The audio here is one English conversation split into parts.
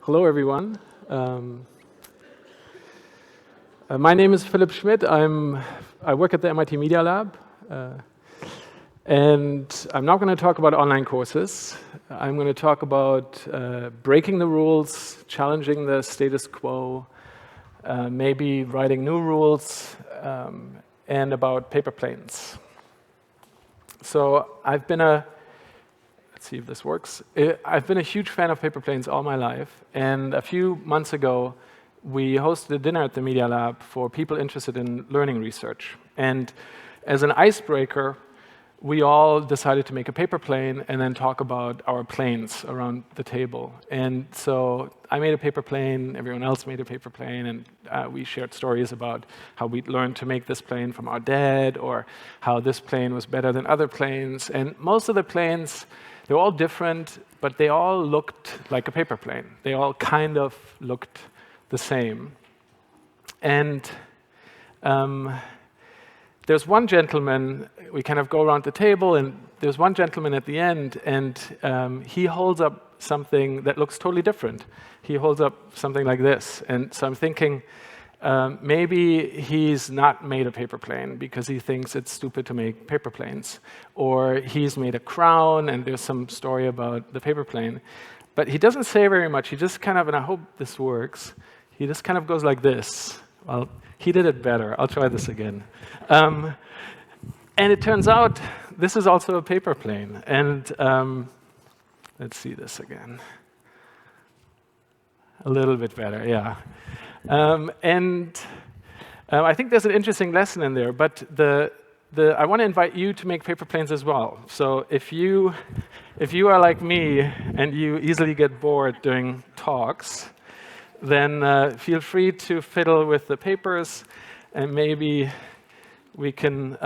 Hello, everyone. My name is Philipp Schmidt. I work at the MIT Media Lab. And I'm not going to talk about online courses. I'm going to talk about breaking the rules, challenging the status quo, maybe writing new rules, and about paper planes. So I've been let's see if this works. I've been a huge fan of paper planes all my life. And a few months ago, we hosted a dinner at the Media Lab for people interested in learning research. And as an icebreaker, we all decided to make a paper plane and then talk about our planes around the table. And so I made a paper plane, everyone else made a paper plane, and we shared stories about how we'd learned to make this plane from our dad, or how this plane was better than other planes. And most of the planes, they're all different, but they all looked like a paper plane. They all kind of looked the same. And there's one gentleman, we kind of go around the table, and there's one gentleman at the end, and he holds up something that looks totally different. He holds up something like this. And so I'm thinking, maybe he's not made a paper plane because he thinks it's stupid to make paper planes. Or he's made a crown, and there's some story about the paper plane. But he doesn't say very much. He just kind of, and I hope this works, he just kind of goes like this. Well, he did it better. I'll try this again. And it turns out this is also a paper plane. And let's see this again. A little bit better, yeah. I think there's an interesting lesson in there. But I want to invite you to make paper planes as well. So if you are like me and you easily get bored during talks, then feel free to fiddle with the papers, and maybe we can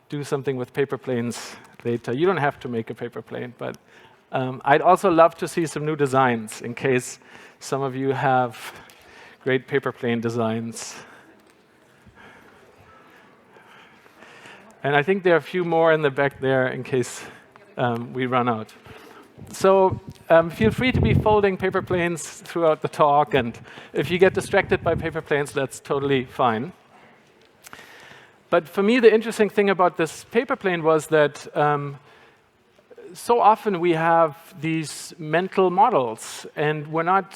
do something with paper planes later. You don't have to make a paper plane, but I'd also love to see some new designs in case some of you have great paper plane designs. And I think there are a few more in the back there in case we run out. So feel free to be folding paper planes throughout the talk, and if you get distracted by paper planes, that's totally fine. But for me, the interesting thing about this paper plane was that so often we have these mental models, and we're not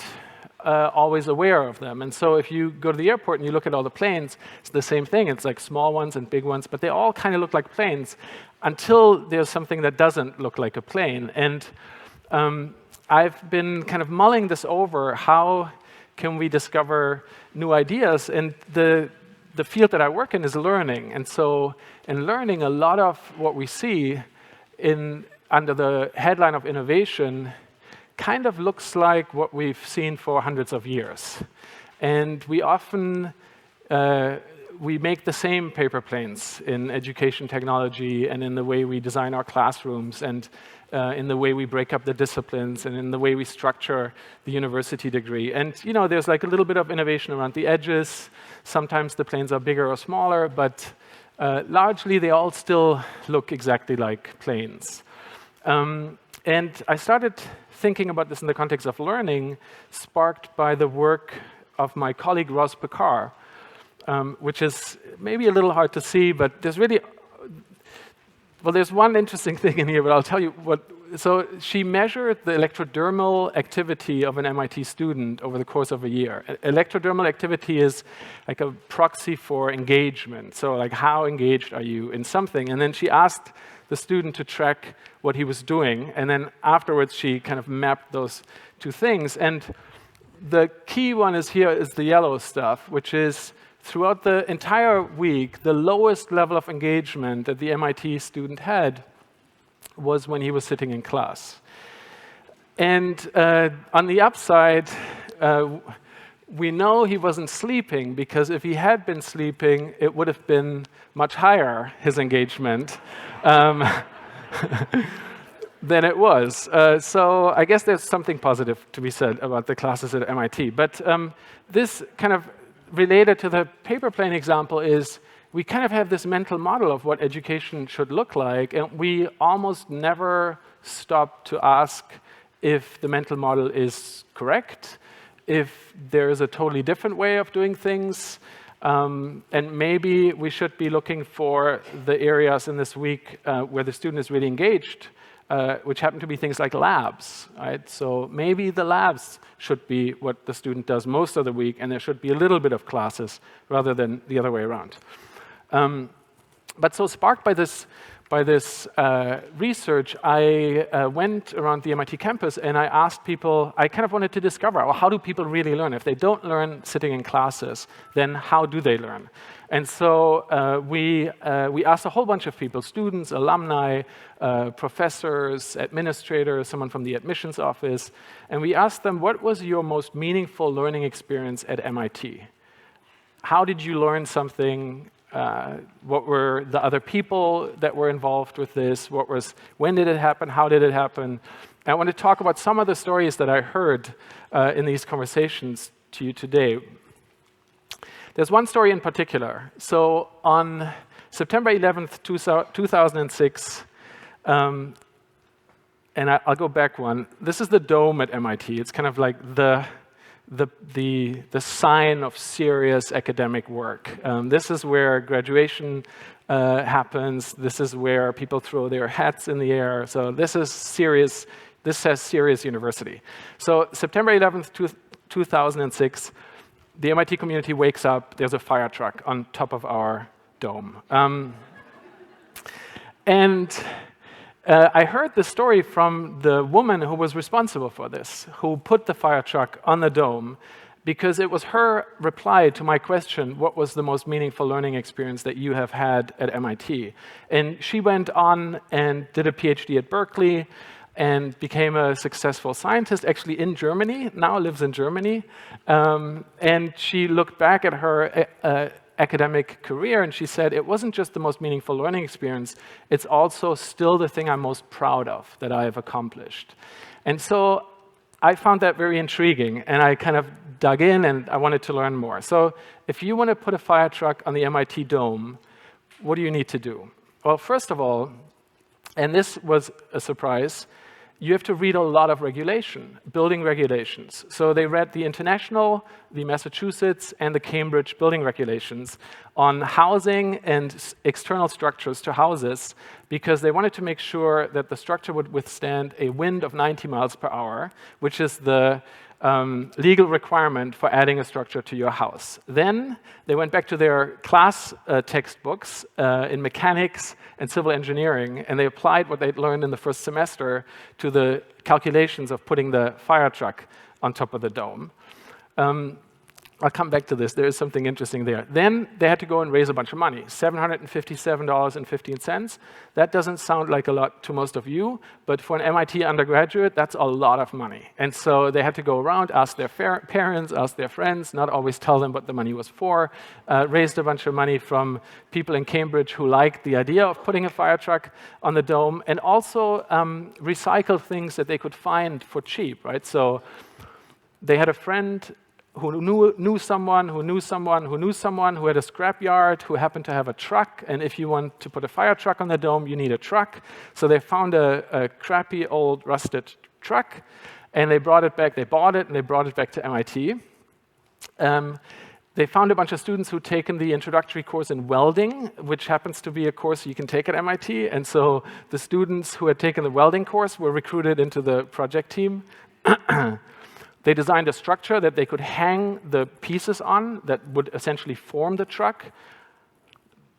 always aware of them. And so if you go to the airport and you look at all the planes, it's the same thing. It's like small ones and big ones, but they all kind of look like planes until there's something that doesn't look like a plane. And I've been kind of mulling this over. How can we discover new ideas? And the field that I work in is learning. And so in learning, a lot of what we see under the headline of innovation kind of looks like what we've seen for hundreds of years. And we often we make the same paper planes in education technology, and in the way we design our classrooms, and in the way we break up the disciplines, and in the way we structure the university degree. And there's like a little bit of innovation around the edges. Sometimes the planes are bigger or smaller, but largely they all still look exactly like planes. And I started thinking about this in the context of learning, sparked by the work of my colleague Ross Pekar, which is maybe a little hard to see, but there's one interesting thing in here, but I'll tell you what. So she measured the electrodermal activity of an MIT student over the course of a year. Electrodermal activity is like a proxy for engagement. So like, how engaged are you in something? And then she asked the student to track what he was doing, and then afterwards she kind of mapped those two things. And the key one is the yellow stuff, which is throughout the entire week, the lowest level of engagement that the MIT student had was when he was sitting in class. And on the upside, we know he wasn't sleeping, because if he had been sleeping, it would have been much higher, his engagement, than it was. So I guess there's something positive to be said about the classes at MIT. But this kind of related to the paper plane example is we kind of have this mental model of what education should look like, and we almost never stop to ask if the mental model is correct. if there is a totally different way of doing things. And maybe we should be looking for the areas in this week where the student is really engaged, which happen to be things like labs, right? So maybe the labs should be what the student does most of the week, and there should be a little bit of classes rather than the other way around. But so sparked by this research, I went around the MIT campus and I asked people, I kind of wanted to discover, well, how do people really learn? If they don't learn sitting in classes, then how do they learn? And so we asked a whole bunch of people, students, alumni, professors, administrators, someone from the admissions office, and we asked them, what was your most meaningful learning experience at MIT? How did you learn something? What were the other people that were involved with this? When did it happen? How did it happen? And I want to talk about some of the stories that I heard in these conversations to you today. There's one story in particular. So on September 11th, 2006, and I'll go back one. This is the dome at MIT. It's kind of like the sign of serious academic work. This is where graduation happens. This is where people throw their hats in the air. So this is serious. This says serious university. So September 11th, 2006, the MIT community wakes up. There's a fire truck on top of our dome. I heard the story from the woman who was responsible for this, who put the fire truck on the dome, because it was her reply to my question, what was the most meaningful learning experience that you have had at MIT? And she went on and did a PhD at Berkeley and became a successful scientist, actually in Germany, now lives in Germany. And she looked back at her academic career, and she said, it wasn't just the most meaningful learning experience, it's also still the thing I'm most proud of that I have accomplished. And so I found that very intriguing, and I kind of dug in, and I wanted to learn more. So if you want to put a fire truck on the MIT dome, what do you need to do? Well, first of all, and this was a surprise, you have to read a lot of regulation, building regulations. So they read the international, the Massachusetts, and the Cambridge building regulations on housing and external structures to houses, because they wanted to make sure that the structure would withstand a wind of 90 miles per hour, which is the legal requirement for adding a structure to your house. Then they went back to their class textbooks in mechanics and civil engineering, and they applied what they'd learned in the first semester to the calculations of putting the fire truck on top of the dome. I'll come back to this. There is something interesting there. Then they had to go and raise a bunch of money, $757.15. That doesn't sound like a lot to most of you, but for an MIT undergraduate, that's a lot of money. And so they had to go around, ask their parents, ask their friends, not always tell them what the money was for, raised a bunch of money from people in Cambridge who liked the idea of putting a fire truck on the dome, and also recycled things that they could find for cheap, right? So they had a friend who knew someone who knew someone who knew someone who had a scrapyard, who happened to have a truck, and if you want to put a fire truck on the dome, you need a truck. So they found a crappy old rusted truck, and they brought it back. They bought it, and they brought it back to MIT. They found a bunch of students who'd taken the introductory course in welding, which happens to be a course you can take at MIT, and so the students who had taken the welding course were recruited into the project team. They designed a structure that they could hang the pieces on that would essentially form the truck.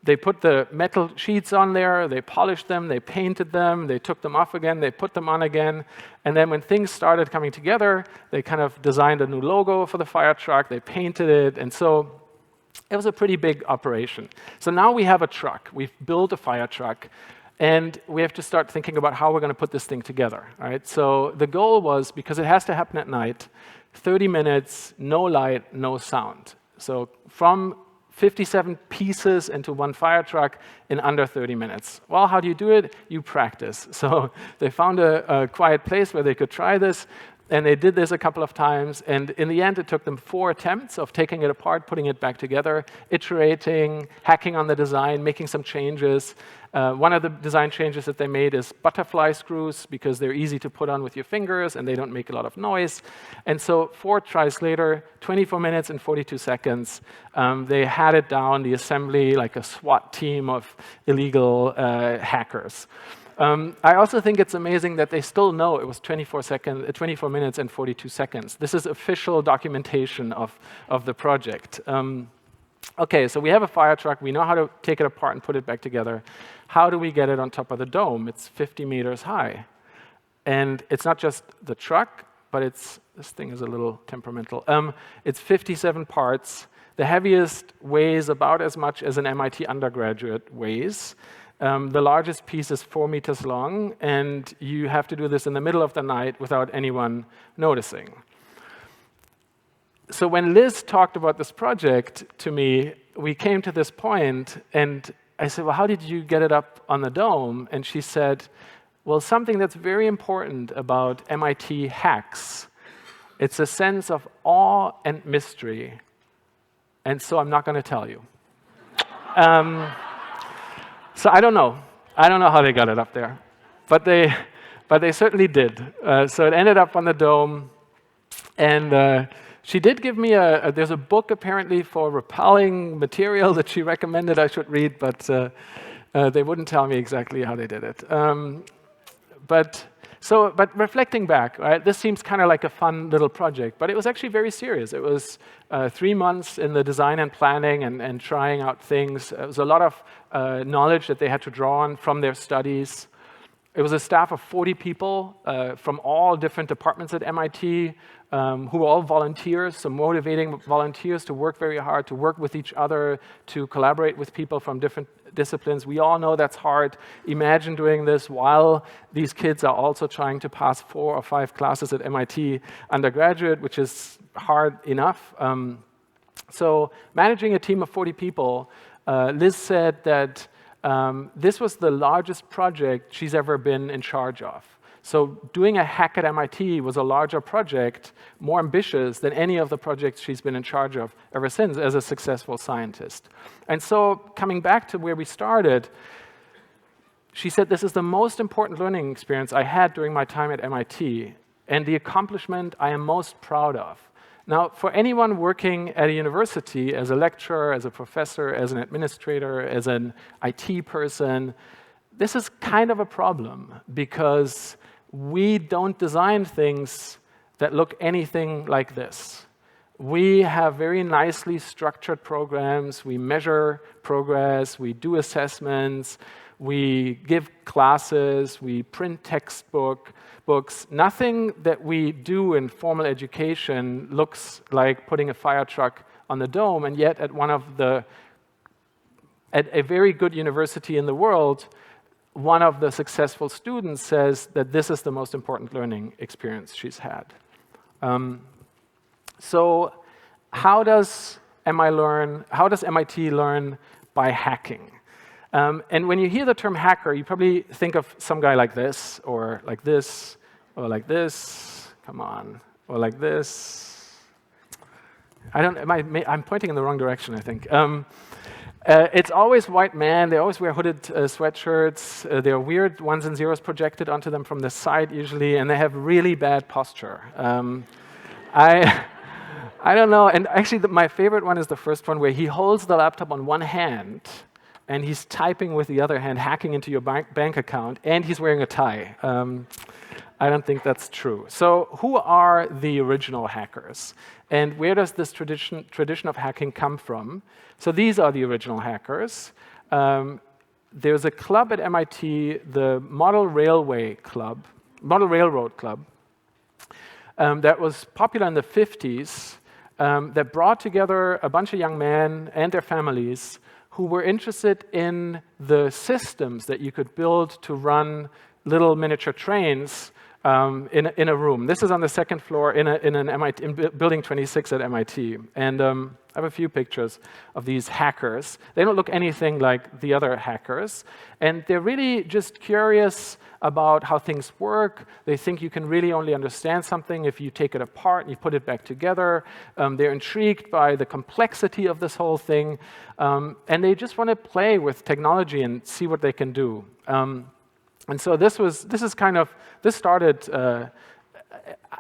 They put the metal sheets on there, they polished them, they painted them, they took them off again, they put them on again, and then when things started coming together, they kind of designed a new logo for the fire truck, they painted it, and so it was a pretty big operation. So now we have a truck, we've built a fire truck, and we have to start thinking about how we're going to put this thing together, right? So the goal was, because it has to happen at night, 30 minutes, no light, no sound. So from 57 pieces into one fire truck in under 30 minutes. Well, how do you do it? You practice. So they found a quiet place where they could try this, and they did this a couple of times, and in the end, it took them 4 attempts of taking it apart, putting it back together, iterating, hacking on the design, making some changes, One of the design changes that they made is butterfly screws, because they're easy to put on with your fingers and they don't make a lot of noise. And so 4 tries later, 24 minutes and 42 seconds, they had it down, the assembly, like a SWAT team of illegal hackers. I also think it's amazing that they still know it was 24 minutes and 42 seconds. This is official documentation of the project. OK, so we have a fire truck. We know how to take it apart and put it back together. How do we get it on top of the dome? It's 50 meters high. And it's not just the truck, but this thing is a little temperamental. It's 57 parts. The heaviest weighs about as much as an MIT undergraduate weighs. The largest piece is 4 meters long, and you have to do this in the middle of the night without anyone noticing. So when Liz talked about this project to me, we came to this point, and I said, well, how did you get it up on the dome? And she said, well, something that's very important about MIT hacks, it's a sense of awe and mystery. And so I'm not going to tell you. So I don't know. I don't know how they got it up there. But they certainly did. So it ended up on the dome. And she did give me there's a book apparently for repelling material that she recommended I should read, but they wouldn't tell me exactly how they did it. But reflecting back, right, this seems kind of like a fun little project, but it was actually very serious. It was 3 months in the design and planning and trying out things. It was a lot of knowledge that they had to draw on from their studies. It was a staff of 40 people from all different departments at MIT who were all volunteers, so motivating volunteers to work very hard, to work with each other, to collaborate with people from different disciplines. We all know that's hard. Imagine doing this while these kids are also trying to pass 4 or 5 classes at MIT undergraduate, which is hard enough. So managing a team of 40 people, Liz said that this was the largest project she's ever been in charge of. So doing a hack at MIT was a larger project, more ambitious than any of the projects she's been in charge of ever since as a successful scientist. And so coming back to where we started, she said, this is the most important learning experience I had during my time at MIT, and the accomplishment I am most proud of. Now, for anyone working at a university as a lecturer, as a professor, as an administrator, as an IT person, this is kind of a problem, because we don't design things that look anything like this. We have very nicely structured programs. We measure progress. We do assessments. We give classes. We print textbooks. Nothing that we do in formal education looks like putting a fire truck on the dome, and yet at a very good university in the world, one of the successful students says that this is the most important learning experience she's had. So how does MIT learn by hacking? And when you hear the term hacker, you probably think of some guy like this, or like this, or like this, come on, or like this. I'm pointing in the wrong direction, I think. It's always white men. They always wear hooded sweatshirts. There are weird ones and zeros projected onto them from the side usually, and they have really bad posture. I don't know. And actually, my favorite one is the first one where he holds the laptop on one hand, and he's typing with the other hand, hacking into your bank account, and he's wearing a tie. I don't think that's true. So who are the original hackers? And where does this tradition of hacking come from? So these are the original hackers. There's a club at MIT, the Model Railroad Club, that was popular in the 50s, that brought together a bunch of young men and their families who were interested in the systems that you could build to run little miniature trains in a room. This is on the second floor in building 26 at MIT. And I have a few pictures of these hackers. They don't look anything like the other hackers. And they're really just curious about how things work. They think you can really only understand something if you take it apart and you put it back together. They're intrigued by the complexity of this whole thing. And they just want to play with technology and see what they can do. And so this started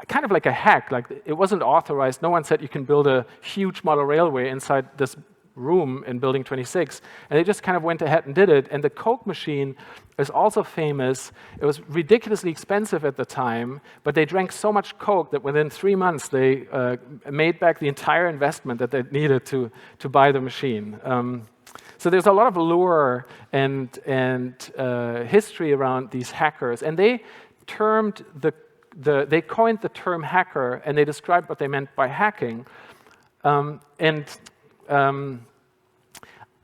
kind of like a hack. Like, it wasn't authorized. No one said you can build a huge model railway inside this room in building 26. And they just kind of went ahead and did it. And the Coke machine is also famous. It was ridiculously expensive at the time, but they drank so much Coke that within 3 months they made back the entire investment that they needed to buy the machine. So there's a lot of lure and history around these hackers, and they coined the term hacker, and they described what they meant by hacking.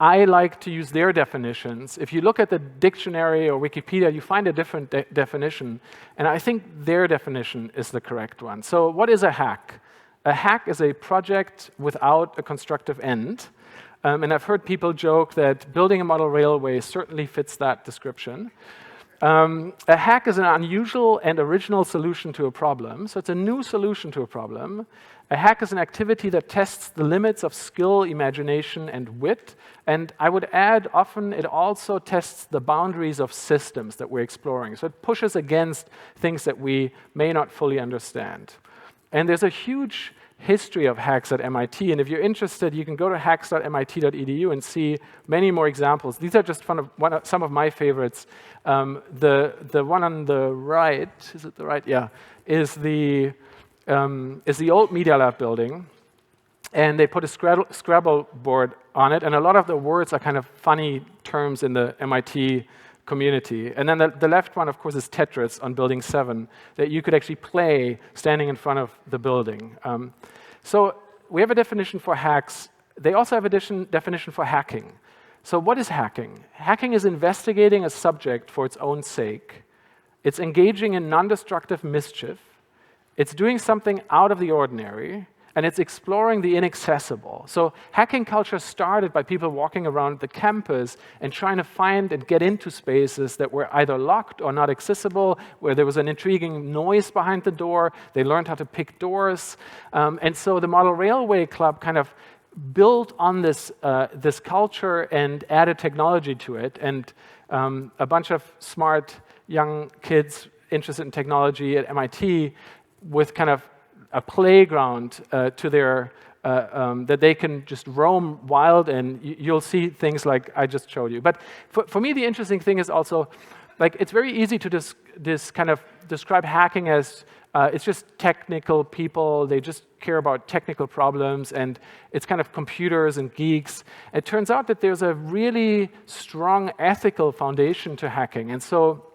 I like to use their definitions. If you look at the dictionary or Wikipedia, you find a different definition, and I think their definition is the correct one. So what is a hack? A hack is a project without a constructive end. And I've heard people joke that building a model railway certainly fits that description. A hack is an unusual and original solution to a problem. So it's a new solution to a problem. A hack is an activity that tests the limits of skill, imagination, and wit. And I would add, often it also tests the boundaries of systems that we're exploring. So it pushes against things that we may not fully understand. And there's a huge history of hacks at MIT, and if you're interested, you can go to hacks.mit.edu and see many more examples. These are just some of my favorites. The one on the right, is it the right? Yeah, is the old Media Lab building, and they put a Scrabble board on it, and a lot of the words are kind of funny terms in the MIT community. And then the left one, of course, is Tetris on Building 7, that you could actually play standing in front of the building. So we have a definition for hacks. They also have a definition for hacking. So what is hacking? Hacking is investigating a subject for its own sake. It's engaging in non-destructive mischief. It's doing something out of the ordinary. And it's exploring the inaccessible. So hacking culture started by people walking around the campus and trying to find and get into spaces that were either locked or not accessible, where there was an intriguing noise behind the door. They learned how to pick doors. And so the Model Railway Club kind of built on this culture and added technology to it. And a bunch of smart young kids interested in technology at MIT with kind of a playground to their that they can just roam wild, and you'll see things like I just showed you. But for me, the interesting thing is also, like, it's very easy to kind of describe hacking as it's just technical people. They just care about technical problems, and it's kind of computers and geeks. It turns out that there's a really strong ethical foundation to hacking, and so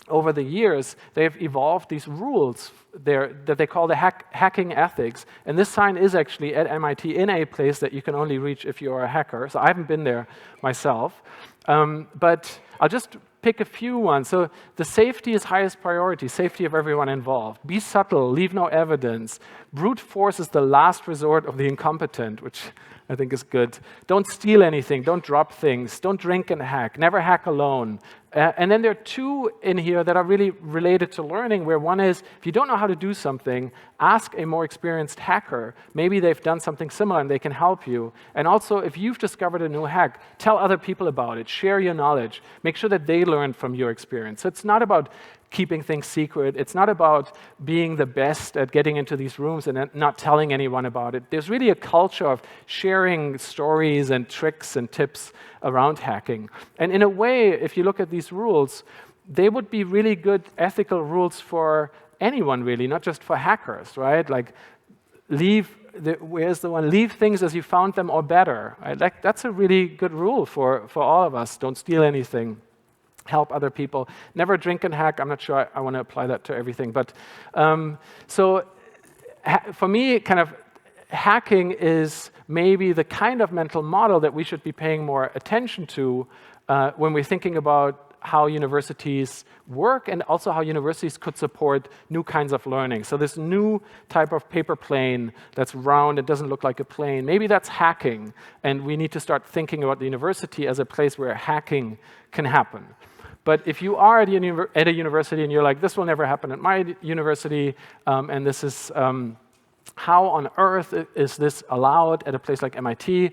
over the years, they've evolved these rules that they call the hacking ethics. And this sign is actually at MIT in a place that you can only reach if you are a hacker. So I haven't been there myself. But I'll just pick a few ones. So the safety is highest priority, safety of everyone involved. Be subtle, leave no evidence. Brute force is the last resort of the incompetent, which I think is good. Don't steal anything, don't drop things, don't drink and hack, never hack alone. And then there are two in here that are really related to learning, where one is, if you don't know how to do something, ask a more experienced hacker. Maybe they've done something similar and they can help you. And also, if you've discovered a new hack, tell other people about it, share your knowledge, make sure that they learn from your experience. So it's not about keeping things secret. It's not about being the best at getting into these rooms and not telling anyone about it. There's really a culture of sharing stories and tricks and tips around hacking. And in a way, if you look at these rules, they would be really good ethical rules for anyone, really, not just for hackers, right? Like, where's the one? Leave things as you found them or better. Right? Like, that's a really good rule for all of us. Don't steal anything. Help other people. Never drink and hack. I'm not sure I want to apply that to everything. But so for me, kind of hacking is maybe the kind of mental model that we should be paying more attention to when we're thinking about how universities work and also how universities could support new kinds of learning. So this new type of paper plane that's round, it doesn't look like a plane, maybe that's hacking, and we need to start thinking about the university as a place where hacking can happen. But if you are at a university and you're like, this will never happen at my university, and this is how on earth is this allowed at a place like MIT?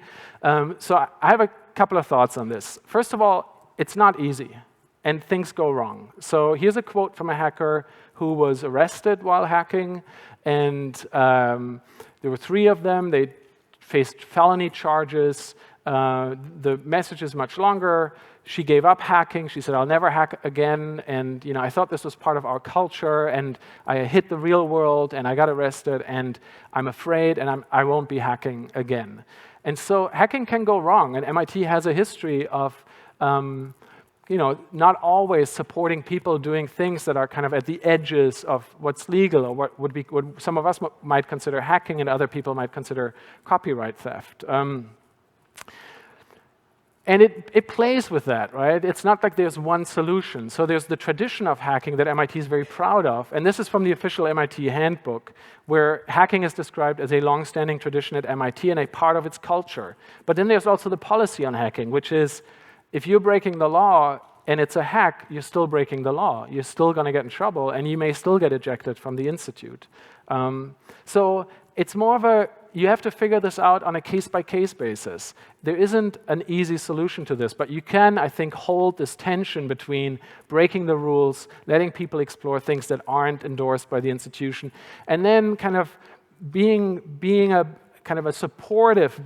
So I have a couple of thoughts on this. First of all, it's not easy, and things go wrong. So here's a quote from a hacker who was arrested while hacking, and there were 3 of them. They faced felony charges. The message is much longer. She gave up hacking. She said, I'll never hack again. And I thought this was part of our culture, and I hit the real world, and I got arrested, and I'm afraid, and I won't be hacking again. And so hacking can go wrong, and MIT has a history of not always supporting people doing things that are kind of at the edges of what's legal, or what some of us might consider hacking and other people might consider copyright theft. And it plays with that, right? It's not like there's one solution. So there's the tradition of hacking that MIT is very proud of, and this is from the official MIT handbook, where hacking is described as a long-standing tradition at MIT and a part of its culture. But then there's also the policy on hacking, which is if you're breaking the law and it's a hack, you're still breaking the law. You're still going to get in trouble, and you may still get ejected from the institute. So it's more of you have to figure this out on a case-by-case basis. There isn't an easy solution to this, but you can, I think, hold this tension between breaking the rules, letting people explore things that aren't endorsed by the institution, and then kind of being a kind of a supportive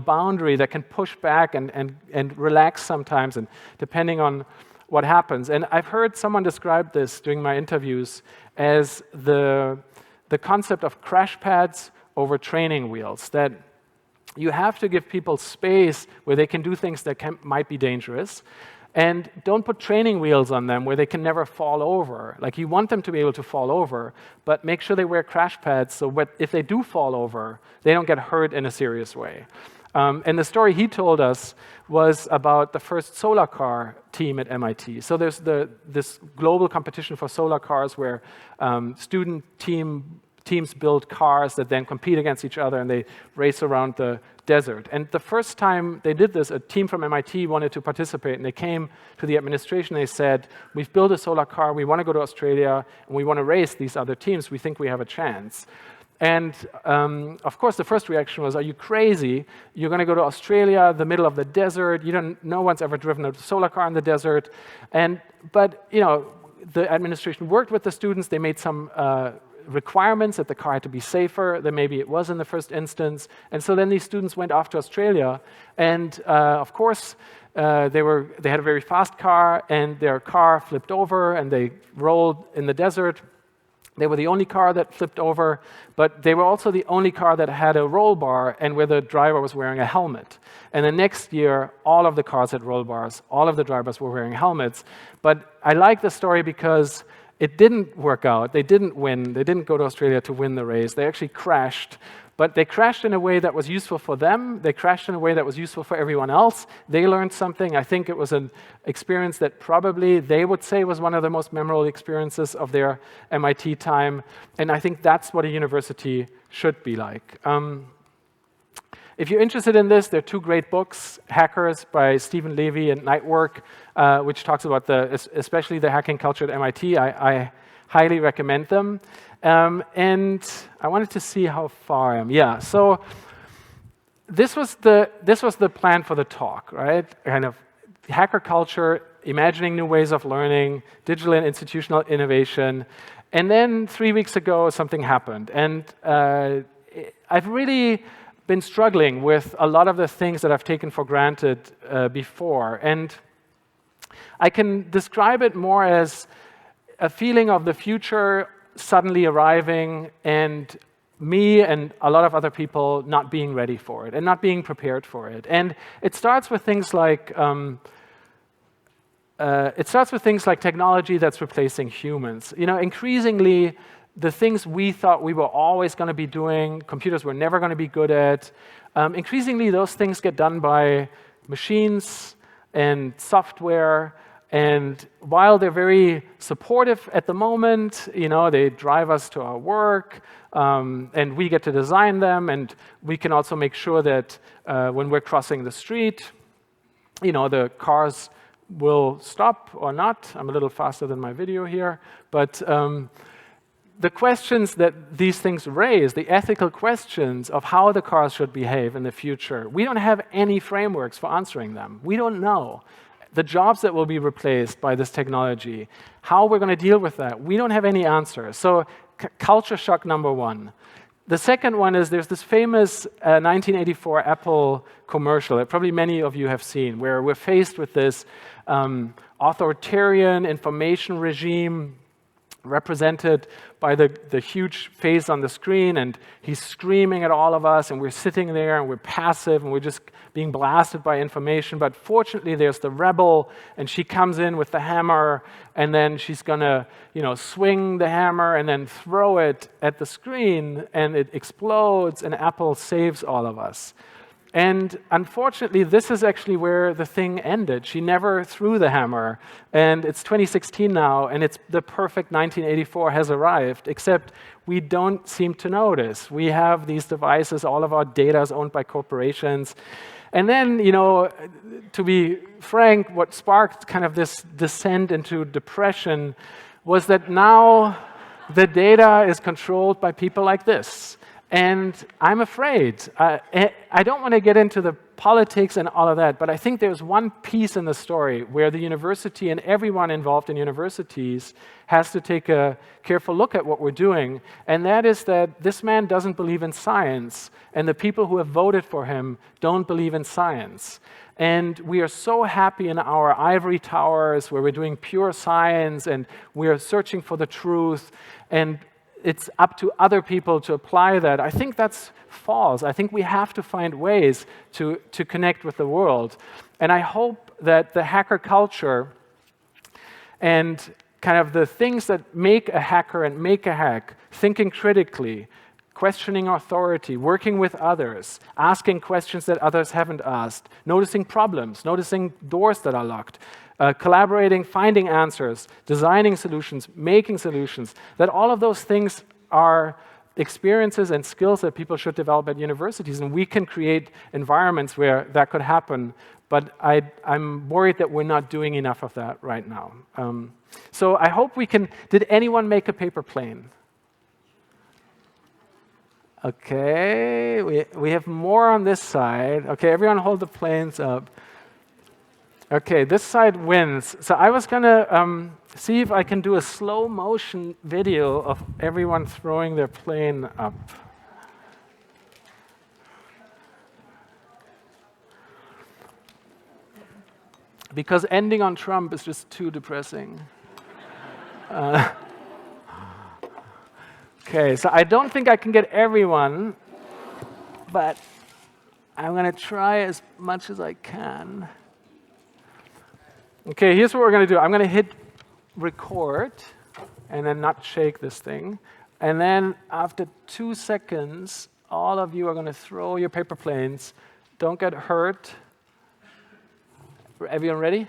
boundary that can push back and relax sometimes, and depending on what happens. And I've heard someone describe this during my interviews as the concept of crash pads over training wheels, that you have to give people space where they can do things that might be dangerous, and don't put training wheels on them where they can never fall over. Like, you want them to be able to fall over, but make sure they wear crash pads so if they do fall over, they don't get hurt in a serious way. And the story he told us was about the first solar car team at MIT. So there's this global competition for solar cars where student teams build cars that then compete against each other, and they race around the desert. And the first time they did this, a team from MIT wanted to participate, and they came to the administration. They said, we've built a solar car, we want to go to Australia, and we want to race these other teams. We think we have a chance. And of course, the first reaction was, are you crazy? You're going to go to Australia, the middle of the desert. No one's ever driven a solar car in the desert. But the administration worked with the students. They made some requirements that the car had to be safer than maybe it was in the first instance. And so then these students went off to Australia, and of course they had a very fast car, and their car flipped over and they rolled in the desert. They were the only car that flipped over, but they were also the only car that had a roll bar and where the driver was wearing a helmet. And the next year, all of the cars had roll bars, all of the drivers were wearing helmets. But I like the story because it didn't work out. They didn't win. They didn't go to Australia to win the race. They actually crashed. But they crashed in a way that was useful for them. They crashed in a way that was useful for everyone else. They learned something. I think it was an experience that probably they would say was one of the most memorable experiences of their MIT time. And I think that's what a university should be like. If you're interested in this, there are 2 great books, Hackers by Stephen Levy and Nightwork, which talks about especially the hacking culture at MIT. I highly recommend them. And I wanted to see how far I am. Yeah, so this was the plan for the talk, right? Kind of hacker culture, imagining new ways of learning, digital and institutional innovation. And then 3 weeks ago, something happened. And I've really been struggling with a lot of the things that I've taken for granted before. And I can describe it more as a feeling of the future suddenly arriving and me and a lot of other people not being ready for it and not being prepared for it. And it starts with things like technology that's replacing humans. Increasingly, the things we thought we were always going to be doing, computers were never going to be good at, increasingly those things get done by machines and software. And while they're very supportive at the moment, they drive us to our work, and we get to design them, and we can also make sure that when we're crossing the street, the cars will stop or not. I'm a little faster than my video here, but the questions that these things raise, the ethical questions of how the cars should behave in the future, we don't have any frameworks for answering them. We don't know the jobs that will be replaced by this technology, how we're going to deal with that. We don't have any answers. So culture shock number one. The second one is there's this famous 1984 Apple commercial that probably many of you have seen, where we're faced with this authoritarian information regime represented by the huge face on the screen, and he's screaming at all of us, and we're sitting there, and we're passive, and we're just being blasted by information. But fortunately, there's the rebel, and she comes in with the hammer, and then she's gonna, swing the hammer and then throw it at the screen, and it explodes, and Apple saves all of us. And unfortunately, this is actually where the thing ended. She never threw the hammer. And it's 2016 now, and it's the perfect 1984 has arrived, except we don't seem to notice. We have these devices, all of our data is owned by corporations. And then, to be frank, what sparked kind of this descent into depression was that now the data is controlled by people like this. And I'm afraid. I don't want to get into the politics and all of that, but I think there's one piece in the story where the university and everyone involved in universities has to take a careful look at what we're doing, and that is that this man doesn't believe in science, and the people who have voted for him don't believe in science. And we are so happy in our ivory towers where we're doing pure science, and we're searching for the truth, and it's up to other people to apply that. I think that's false. I think we have to find ways to connect with the world. And I hope that the hacker culture and kind of the things that make a hacker and make a hack, thinking critically, questioning authority, working with others, asking questions that others haven't asked, noticing problems, noticing doors that are locked, collaborating, finding answers, designing solutions, making solutions, that all of those things are experiences and skills that people should develop at universities, and we can create environments where that could happen, but I'm worried that we're not doing enough of that right now. So I hope we can. Did anyone make a paper plane? Okay, we have more on this side. Okay, everyone hold the planes up. Okay, this side wins. So I was gonna see if I can do a slow motion video of everyone throwing their plane up. Because ending on Trump is just too depressing. Okay, so I don't think I can get everyone, but I'm gonna try as much as I can. Okay, here's what we're going to do. I'm going to hit record and then not shake this thing. And then after 2 seconds, all of you are going to throw your paper planes. Don't get hurt. Everyone ready?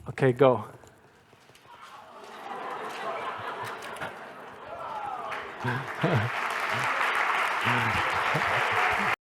Okay, go.